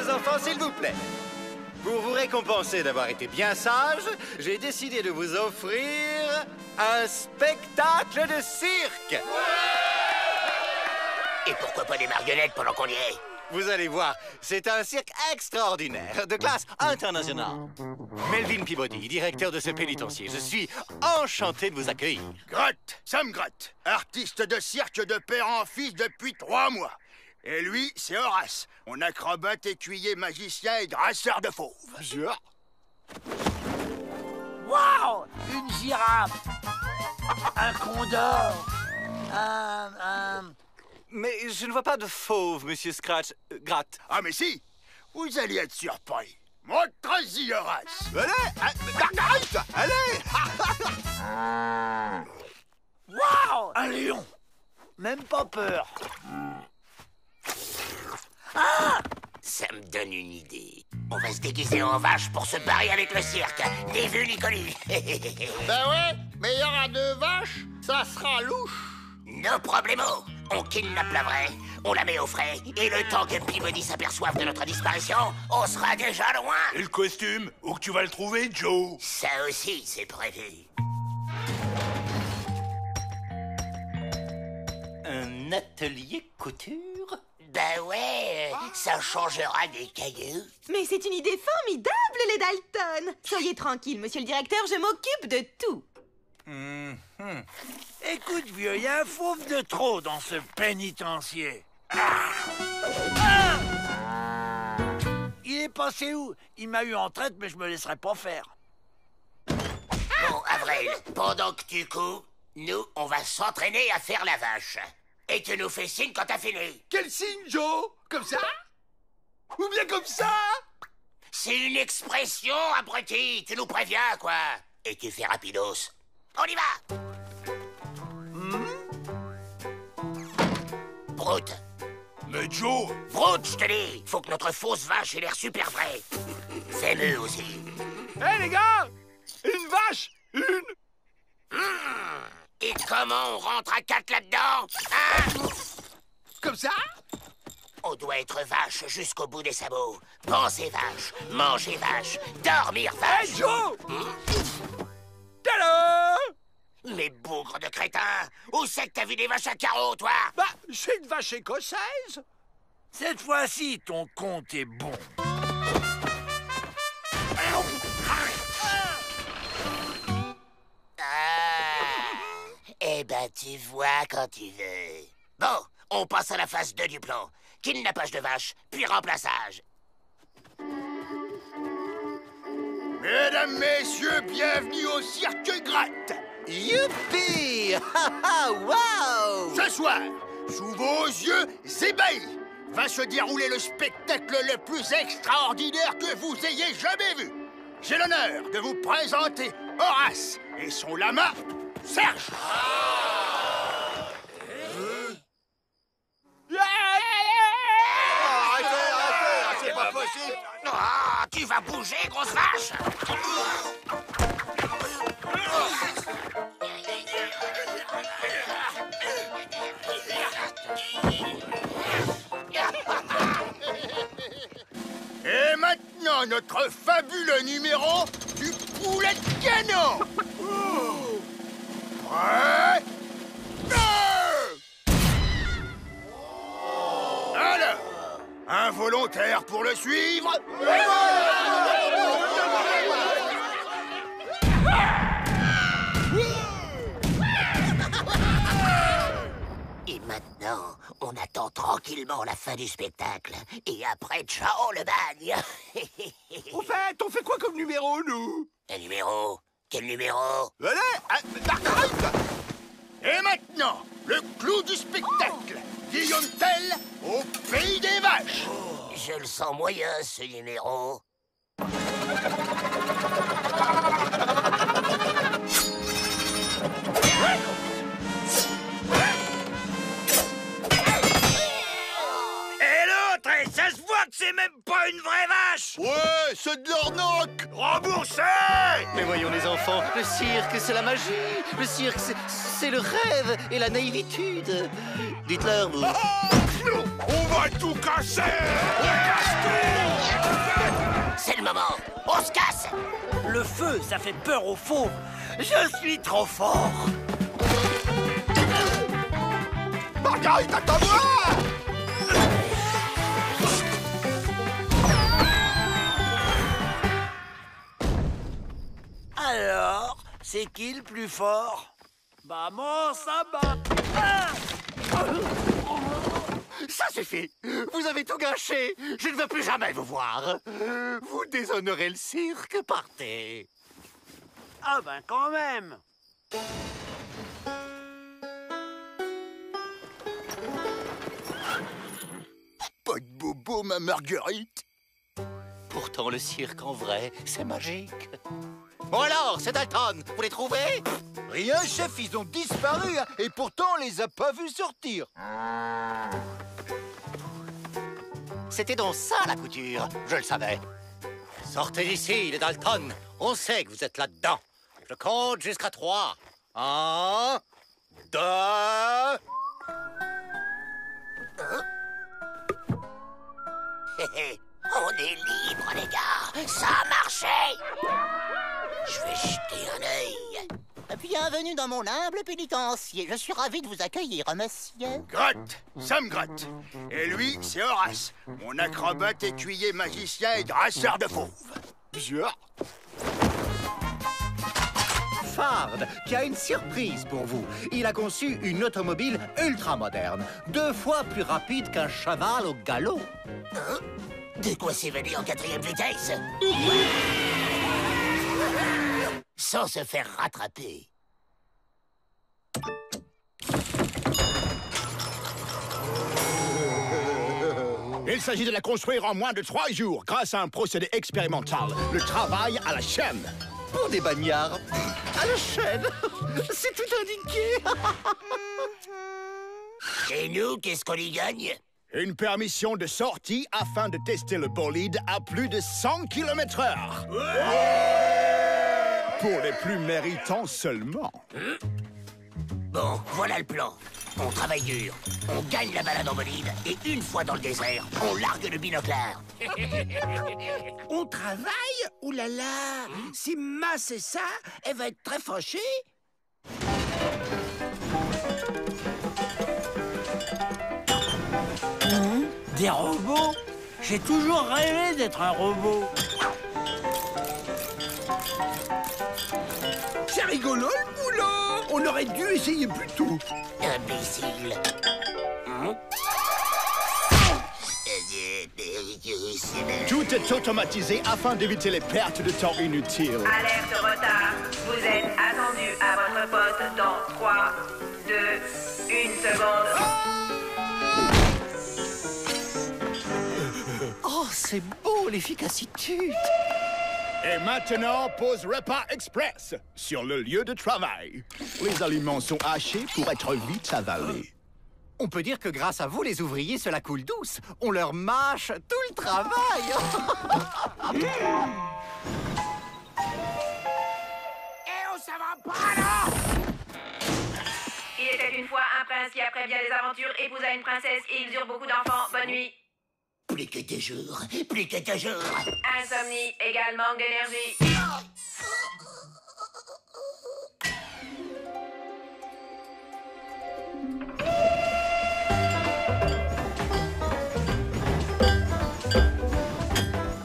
les enfants, s'il vous plaît. Pour vous récompenser d'avoir été bien sages, j'ai décidé de vous offrir un spectacle de cirque. Et pourquoi pas des marionnettes pendant qu'on y est? Vous allez voir, c'est un cirque extraordinaire, de classe internationale. Melvin Peabody, directeur de ce pénitencier, je suis enchanté de vous accueillir. Grott, Sam Grott, artiste de cirque de père en fils depuis 3 mois. Et lui, c'est Horace, mon acrobate, écuyer, magicien et drasseur de fauves. Waouh! Une girafe! Un condor! Mais je ne vois pas de fauve, monsieur Scratch. Gratte. Ah mais si, vous allez être surpris. Montre-y, Horace. Allez. Waouh! Un lion! Même pas peur. Ça me donne une idée. On va se déguiser en vache pour se barrer avec le cirque. Ni vu ni connu. Ben ouais, mais il y aura 2 vaches, ça sera louche. No problemo. On kidnappe la vraie, on la met au frais, et le temps que Peabody s'aperçoive de notre disparition, on sera déjà loin. Et le costume? Où que tu vas le trouver, Joe? Ça aussi, c'est prévu. Un atelier couture? Ben ouais, ça changera des cailloux. Mais c'est une idée formidable, les Dalton. Soyez tranquille, monsieur le directeur, je m'occupe de tout. Écoute, vieux, il y a un fauve de trop dans ce pénitencier. Il est passé où? Il m'a eu en traite, mais je me laisserai pas faire. Bon, Avril, pendant que tu couds, nous, on va s'entraîner à faire la vache. Et tu nous fais signe quand t'as fini. Quel signe, Joe? Comme ça? Ou bien comme ça? C'est une expression, abruti. Tu nous préviens, quoi. Et tu fais rapidos. On y va. Brute. Mais Joe! Brute, je te dis. Faut que notre fausse vache ait l'air super vraie. Fais-le aussi. Hé, les gars! Une vache! Et comment on rentre à 4 là-dedans? Hein? Comme ça? On doit être vache jusqu'au bout des sabots. Penser vache, manger vache, dormir vache. Hey, Joe! Tada! Mais bougre de crétin! Où c'est que t'as vu des vaches à carreaux, toi? Bah, c'est une vache écossaise. Cette fois-ci, ton compte est bon. Eh ben, tu vois quand tu veux. Bon, on passe à la phase 2 du plan. Kidnappage de vaches, puis remplaçage. Mesdames, messieurs, bienvenue au Cirque Gratte. Youpi! Wow! Ce soir, sous vos yeux ébahis, va se dérouler le spectacle le plus extraordinaire que vous ayez jamais vu. J'ai l'honneur de vous présenter Horace et son lama, Serge. Arrêtez, c'est pas possible. Ah, tu vas bouger, grosse vache! Et maintenant, notre fabuleux numéro du poulet de canon. Prêt? Go! Alors, un volontaire pour le suivre? Et maintenant, on attend tranquillement la fin du spectacle. Et après, ciao le bagne! Au fait, on fait quoi comme numéro, nous? Un numéro? Quel numéro? Et maintenant, le clou du spectacle. Guillaume Tell au pays des vaches. Je le sens moyen, ce numéro. Et l'autre, ça se voit que c'est même pas une vraie vache! Ouais, c'est de l'arnaque. Remboursé! Mais voyons les enfants, le cirque, c'est la magie. Le cirque, c'est le rêve et la naïvitude. Dites-leur, vous. On va tout casser! On casse tout! Le feu, ça fait peur aux fauves. Je suis trop fort. Marguerite, attends-moi! Alors, c'est qui le plus fort? Maman, ça bat. Ah! Ça suffit. Vous avez tout gâché. Je ne veux plus jamais vous voir. Vous déshonorez le cirque. Partez. Ah ben quand même. Pas de bobo, ma Marguerite. Pourtant, le cirque en vrai, c'est magique. Bon alors, c'est Dalton. Vous les trouvez? Rien, chef, ils ont disparu, hein, et pourtant on les a pas vus sortir. C'était donc ça, la couture. Je le savais. Sortez d'ici, les Dalton. On sait que vous êtes là-dedans. Je compte jusqu'à 3. 1, 2... On est libre, les gars. Ça a marché. Je vais jeter un œil. Bienvenue dans mon humble pénitencier. Je suis ravi de vous accueillir, monsieur. Grotte, Sam Grotte. Et lui, c'est Horace, mon acrobate, écuyer, magicien et drasseur de fauves. Bien. Fard, qui a une surprise pour vous. Il a conçu une automobile ultra moderne, 2 fois plus rapide qu'un cheval au galop. De quoi s'évader en 4e vitesse? Sans se faire rattraper. Il s'agit de la construire en moins de 3 jours grâce à un procédé expérimental. Le travail à la chaîne. Pour des bagnards, à la chaîne, c'est tout indiqué. Et nous, qu'est-ce qu'on y gagne? Une permission de sortie afin de tester le bolide à plus de 100 km/h. Pour les plus méritants seulement. Bon, voilà le plan. On travaille dur, on gagne la balade en bolide, et une fois dans le désert, on largue le binoclard. On travaille? Ouh là là! Si Ma c'est ça, elle va être très fâchée. Des robots? J'ai toujours rêvé d'être un robot. C'est rigolo le boulot! On aurait dû essayer plus tôt. Imbécile. Tout est automatisé afin d'éviter les pertes de temps inutiles. Alerte retard. Vous êtes attendu à votre poste dans 3, 2, 1 seconde. Oh, c'est beau, l'efficacité. Et maintenant, pause repas express sur le lieu de travail. Les aliments sont hachés pour être vite avalés. On peut dire que grâce à vous, les ouvriers, cela coule douce. On leur mâche tout le travail. Eh oh, ça va pas, là! Il était une fois un prince qui, après bien des aventures, épousa une princesse et ils eurent beaucoup d'enfants. Bonne nuit. Plus que 2 jours, plus que 2 jours. Insomnie égale manque d'énergie.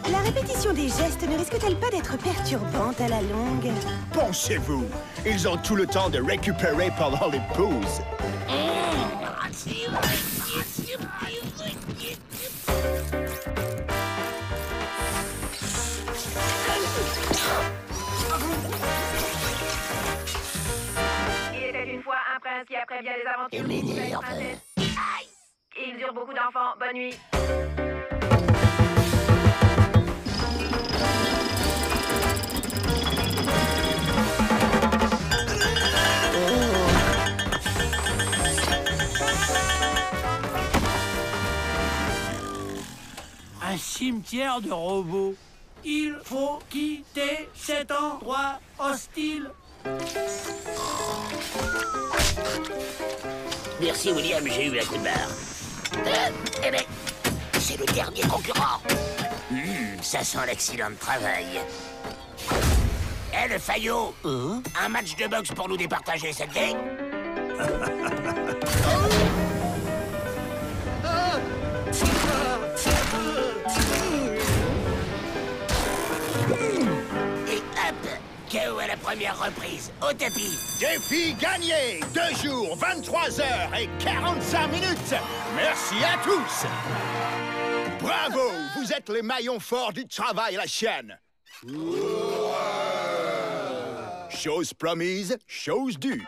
La répétition des gestes ne risque-t-elle pas d'être perturbante à la longue? Pensez-vous, ils ont tout le temps de récupérer pendant les pauses. Il était une fois un prince qui, après bien des aventures, Il m'énerve. épousa une princesse. Aïe. Ils eurent beaucoup d'enfants. Bonne nuit. Un cimetière de robots. Il faut quitter cet endroit hostile. Merci, William, j'ai eu un coup de barre. Eh ben, c'est le dernier concurrent. Ça sent l'accident de travail. Eh, le faillot! Un match de boxe pour nous départager, ça te dit? Et hop! KO à la première reprise, au tapis. Défi gagné! 2 jours, 23 heures et 45 minutes! Merci à tous! Bravo! Vous êtes les maillons forts du travail à la chaîne! Chose promise, chose due.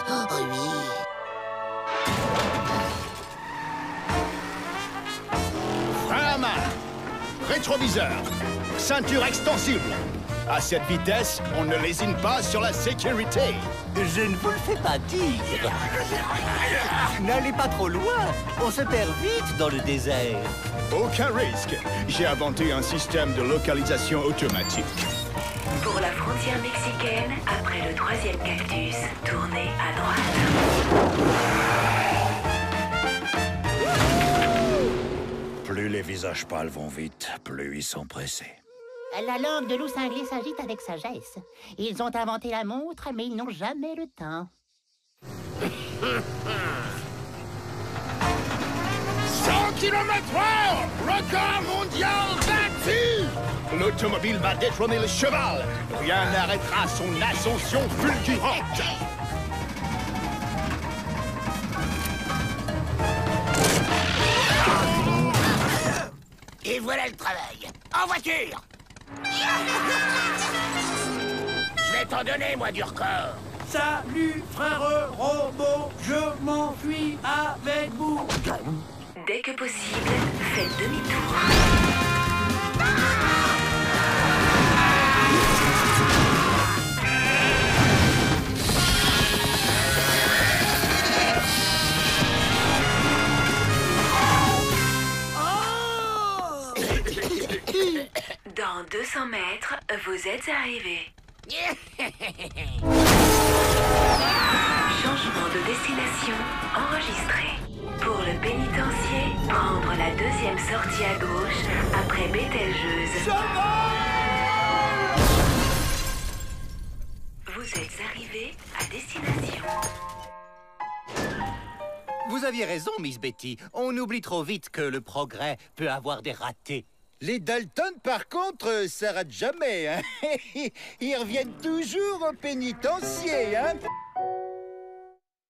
Oh oui. Frein à main, rétroviseur, ceinture extensible. À cette vitesse, on ne lésine pas sur la sécurité. Je ne vous le fais pas dire. N'allez pas trop loin, on se perd vite dans le désert. Aucun risque. J'ai inventé un système de localisation automatique. Pour la frontière mexicaine, après le 3e cactus, tournez à droite. Plus les visages pâles vont vite, plus ils sont pressés. La langue de loup cinglé s'agite avec sagesse. Ils ont inventé la montre, mais ils n'ont jamais le temps. 100 km/h! Record mondial battu! L'automobile va détrôner le cheval. Rien n'arrêtera son ascension fulgurante. Et voilà le travail. En voiture! Je vais t'en donner, moi, du record. Salut, frère robot, je m'enfuis avec vous. Dès que possible, faites demi-tour. Dans 200 mètres, vous êtes arrivés. Changement de destination enregistré. Pour le pénitencier, prendre la 2e sortie à gauche après Bételgeuse. Vous êtes arrivés à destination. Vous aviez raison, Miss Betty. On oublie trop vite que le progrès peut avoir des ratés. Les Dalton, par contre, ça rate jamais, hein. Ils reviennent toujours au pénitencier, hein.